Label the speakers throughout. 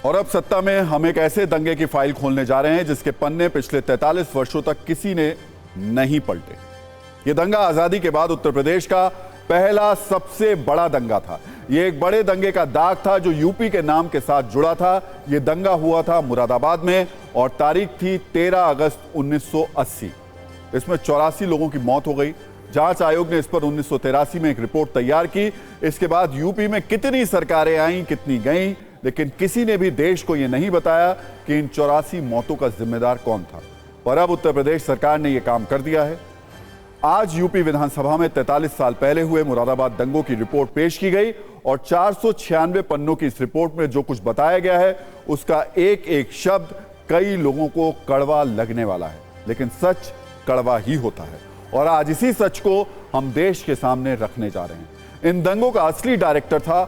Speaker 1: और अब सत्ता में हम एक ऐसे दंगे की फाइल खोलने जा रहे हैं जिसके पन्ने पिछले 43 वर्षों तक किसी ने नहीं पलटे। यह दंगा आजादी के बाद उत्तर प्रदेश का पहला सबसे बड़ा दंगा था। यह एक बड़े दंगे का दाग था जो यूपी के नाम के साथ जुड़ा था। यह दंगा हुआ था मुरादाबाद में और तारीख थी 13 अगस्त 1980। इसमें 84 लोगों की मौत हो गई। जांच आयोग ने इस पर 1983 में एक रिपोर्ट तैयार की। इसके बाद यूपी में कितनी सरकारें आईं, कितनी गईं, लेकिन किसी ने भी देश को यह नहीं बताया कि इन 84 मौतों का जिम्मेदार कौन था। पर अब उत्तर प्रदेश सरकार ने यह काम कर दिया है। आज यूपी विधानसभा में 43 साल पहले हुए मुरादाबाद दंगों की रिपोर्ट पेश की गई और 496 पन्नों की इस रिपोर्ट में जो कुछ बताया गया है उसका एक एक शब्द कई लोगों को कड़वा लगने वाला है, लेकिन सच कड़वा ही होता है। और आज इसी सच को हम देश के सामने रखने जा रहे हैं। इन दंगों का असली डायरेक्टर था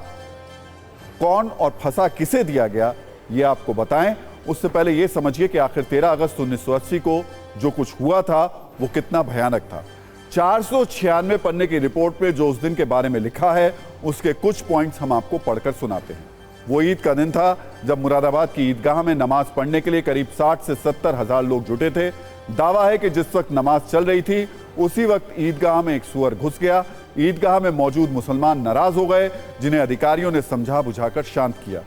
Speaker 1: कौन और फंसा किसे दिया गया, ये आपको बताएं। उससे पहले ये समझिए कि आखिर 13 अगस्त 1980 को जो कुछ हुआ था वो कितना भयानक था। 496 पन्ने की रिपोर्ट में जो उस दिन के बारे में लिखा है उसके कुछ पॉइंट्स हम आपको पढ़कर सुनाते हैं। वो ईद का दिन था जब मुरादाबाद की ईदगाह में नमाज पढ़ने के लिए करीब 60 से 70 हजार लोग जुटे थे। दावा है कि जिस वक्त नमाज चल रही थी उसी वक्त ईदगाह में एक सुअर घुस गया। ईदगाह में मौजूद मुसलमान नाराज हो गए, जिन्हें अधिकारियों ने समझा बुझाकर शांत किया।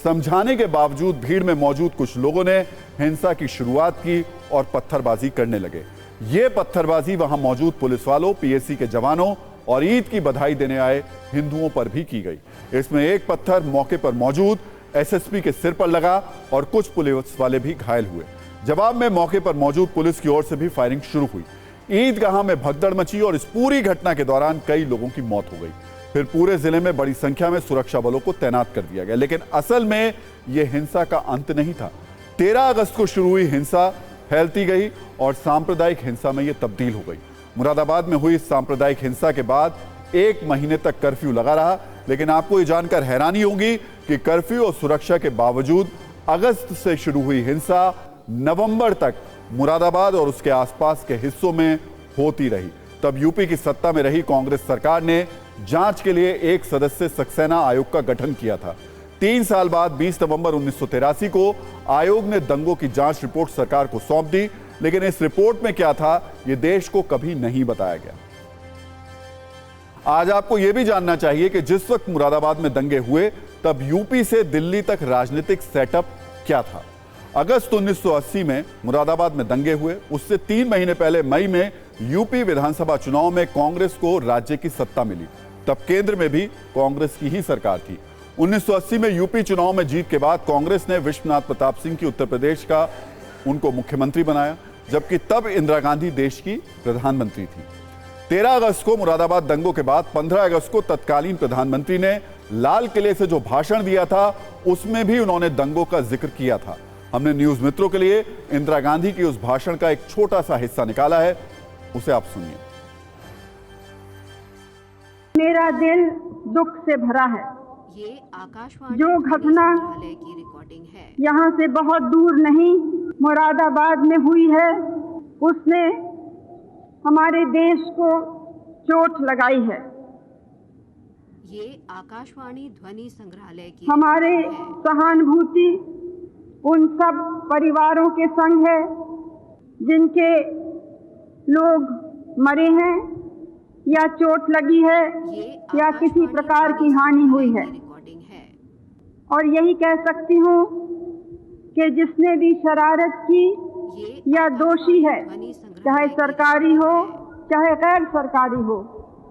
Speaker 1: समझाने के बावजूद भीड़ में मौजूद कुछ लोगों ने हिंसा की शुरुआत की और पत्थरबाजी करने लगे। ये पत्थरबाजी वहां मौजूद पुलिस वालों, पीएसी के जवानों और ईद की बधाई देने आए हिंदुओं पर भी की गई। इसमें एक पत्थर मौके पर मौजूद एसएसपी के सिर पर लगा और कुछ पुलिस वाले भी घायल हुए। जवाब में मौके पर मौजूद पुलिस की ओर से भी फायरिंग शुरू हुई। ईदगाह में भगदड़ मची और इस पूरी घटना के दौरान कई लोगों की मौत हो गई। फिर पूरे जिले में बड़ी संख्या में सुरक्षा बलों को तैनात कर दिया गया। लेकिन असल में यह हिंसा का अंत नहीं था। 13 अगस्त को शुरू हुई हिंसा फैलती गई और सांप्रदायिक हिंसा में यह तब्दील हो गई। मुरादाबाद में हुई सांप्रदायिक हिंसा के बाद 1 महीने तक कर्फ्यू लगा रहा। लेकिन आपको यह जानकर हैरानी होगी कि कर्फ्यू और सुरक्षा के बावजूद अगस्त से शुरू हुई हिंसा नवंबर तक मुरादाबाद और उसके आसपास के हिस्सों में होती रही। तब यूपी की सत्ता में रही कांग्रेस सरकार ने जांच के लिए एक सदस्य सक्सेना आयोग का गठन किया था। 3 साल बाद 20 नवंबर 1983 को आयोग ने दंगों की जांच रिपोर्ट सरकार को सौंप दी। लेकिन इस रिपोर्ट में क्या था यह देश को कभी नहीं बताया गया। आज आपको यह भी जानना चाहिए कि जिस वक्त मुरादाबाद में दंगे हुए तब यूपी से दिल्ली तक राजनीतिक सेटअप क्या था। अगस्त 1980 में मुरादाबाद में दंगे हुए। उससे 3 महीने पहले मई में यूपी विधानसभा चुनाव में कांग्रेस को राज्य की सत्ता मिली। तब केंद्र में भी कांग्रेस की ही सरकार थी। 1980 में यूपी चुनाव में जीत के बाद कांग्रेस ने विश्वनाथ प्रताप सिंह की उत्तर प्रदेश का उनको मुख्यमंत्री बनाया, जबकि तब इंदिरा गांधी देश की प्रधानमंत्री थी। 13 अगस्त को मुरादाबाद दंगों के बाद 15 अगस्त को तत्कालीन प्रधानमंत्री ने लाल किले से जो भाषण दिया था उसमें भी उन्होंने दंगों का जिक्र किया था। हमने न्यूज मित्रों के लिए इंदिरा गांधी की उस भाषण का एक छोटा सा हिस्सा निकाला है, उसे आप सुनिए।
Speaker 2: मेरा दिल दुख से भरा है।
Speaker 3: ये आकाशवाणी
Speaker 2: जो घटना
Speaker 3: की रिकॉर्डिंग है,
Speaker 2: यहाँ से बहुत दूर नहीं मुरादाबाद में हुई है, उसने हमारे देश को चोट लगाई है।
Speaker 3: ये आकाशवाणी ध्वनि संग्रहालय की
Speaker 2: हमारे सहानुभूति उन सब परिवारों के संग है जिनके लोग मरे हैं या चोट लगी है या किसी प्रकार की हानि हुई है। और यही कह सकती हूँ कि जिसने भी शरारत की या दोषी है, चाहे सरकारी हो चाहे गैर सरकारी हो,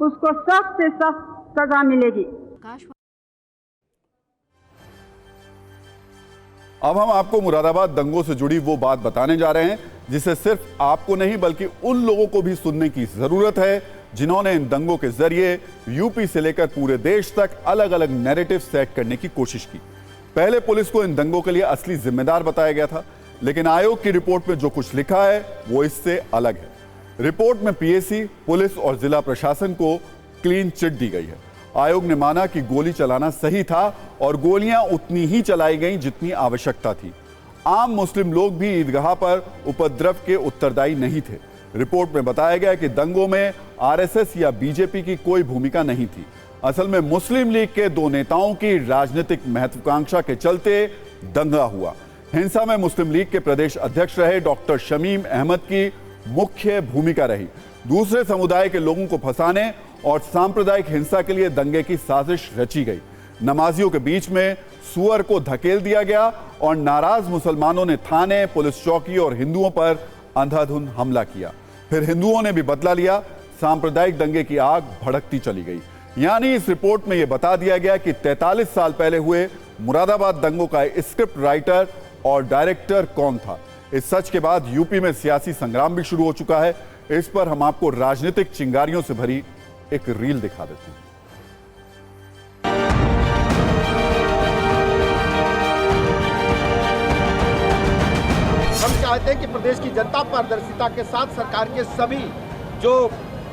Speaker 2: उसको सख्त से सख्त सजा मिलेगी।
Speaker 1: अब हम आपको मुरादाबाद दंगों से जुड़ी वो बात बताने जा रहे हैं जिसे सिर्फ आपको नहीं बल्कि उन लोगों को भी सुनने की जरूरत है जिन्होंने इन दंगों के जरिए यूपी से लेकर पूरे देश तक अलग अलग नैरेटिव सेट करने की कोशिश की। पहले पुलिस को इन दंगों के लिए असली जिम्मेदार बताया गया था, लेकिन आयोग की रिपोर्ट में जो कुछ लिखा है वो इससे अलग है। रिपोर्ट में पीएसी, पुलिस और जिला प्रशासन को क्लीन चिट दी गई है। आयोग ने माना कि गोली चलाना सही था और गोलियां उतनी ही चलाई गईं जितनी आवश्यकता थी। आम मुस्लिम लोग भी ईदगाह पर उपद्रव के उत्तरदायी नहीं थे। रिपोर्ट में बताया गया कि दंगों में आरएसएस या बीजेपी की कोई भूमिका नहीं थी। असल में मुस्लिम लीग के 2 नेताओं की राजनीतिक महत्वाकांक्षा के चलते दंगा हुआ। हिंसा में मुस्लिम लीग के प्रदेश अध्यक्ष रहे डॉक्टर शमीम अहमद की मुख्य भूमिका रही। दूसरे समुदाय के लोगों को फंसाने और सांप्रदायिक हिंसा के लिए दंगे की साजिश रची गई। नमाजियों के बीच में सुअर को धकेल दिया गया और नाराज मुसलमानों ने थाने, पुलिस चौकी और हिंदुओं पर अंधाधुंध हमला किया। फिर हिंदुओं ने भी बदला लिया। सांप्रदायिक दंगे की आग भड़कती चली गई। यानी इस रिपोर्ट में यह बता दिया गया कि 43 साल पहले हुए मुरादाबाद दंगों का स्क्रिप्ट राइटर और डायरेक्टर कौन था। इस सच के बाद यूपी में सियासी संग्राम भी शुरू हो चुका है। इस पर हम आपको राजनीतिक चिंगारियों से भरी एक रील दिखा देते हैं।
Speaker 4: हम चाहते हैं कि प्रदेश की जनता पारदर्शिता के साथ सरकार के सभी जो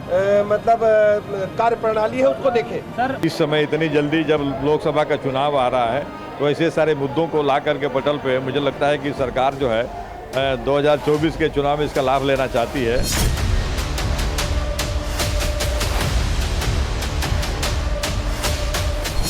Speaker 4: कार्य प्रणाली है उसको देखें।
Speaker 5: इस समय इतनी जल्दी जब लोकसभा का चुनाव आ रहा है तो ऐसे सारे मुद्दों को ला करके पटल पे मुझे लगता है कि सरकार जो है 2024 के चुनाव में इसका लाभ लेना चाहती है।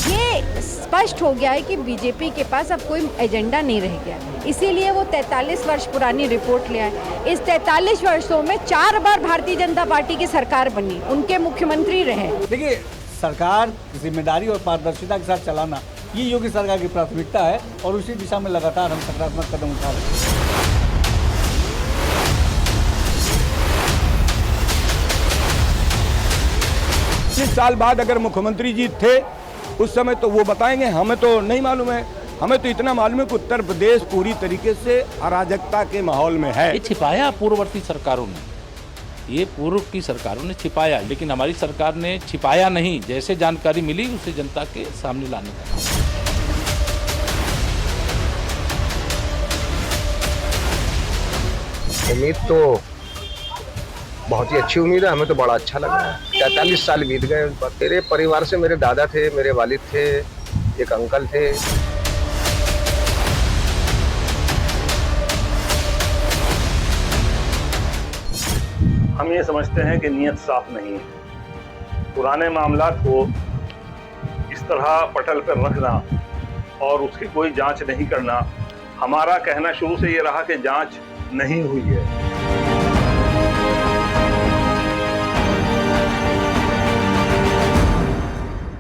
Speaker 6: ये स्पष्ट हो गया है कि बीजेपी के पास अब कोई एजेंडा नहीं रह गया, इसीलिए वो 43 वर्ष पुरानी रिपोर्ट ले आए। इस 43 वर्षों में 4 बार भारतीय जनता पार्टी की सरकार बनी, उनके मुख्यमंत्री रहे।
Speaker 7: देखिए, सरकार जिम्मेदारी और पारदर्शिता के साथ चलाना ये योगी सरकार की प्राथमिकता है और उसी दिशा में लगातार हम सकारात्मक कदम उठा रहे हैं।
Speaker 8: 25 साल बाद अगर मुख्यमंत्री जी थे उस समय तो वो बताएंगे, हमें तो नहीं मालूम है। हमें तो इतना मालूम है कि उत्तर प्रदेश पूरी तरीके से अराजकता के माहौल में है।
Speaker 9: ये छिपाया पूर्ववर्ती सरकारों ने, ये पूर्व की सरकारों ने छिपाया, लेकिन हमारी सरकार ने छिपाया नहीं। जैसे जानकारी मिली उसे जनता के सामने लाने का।
Speaker 4: उम्मीद तो बहुत ही अच्छी उम्मीद है, हमें तो बड़ा अच्छा लग रहा है। 43 साल बीत गए। मेरे परिवार से मेरे दादा थे, मेरे वालिद थे, एक अंकल थे।
Speaker 10: हम ये समझते हैं कि नीयत साफ नहीं है। पुराने मामलात को इस तरह पटल पर रखना और उसकी कोई जांच नहीं करना, हमारा कहना शुरू से ये रहा कि जांच नहीं हुई है।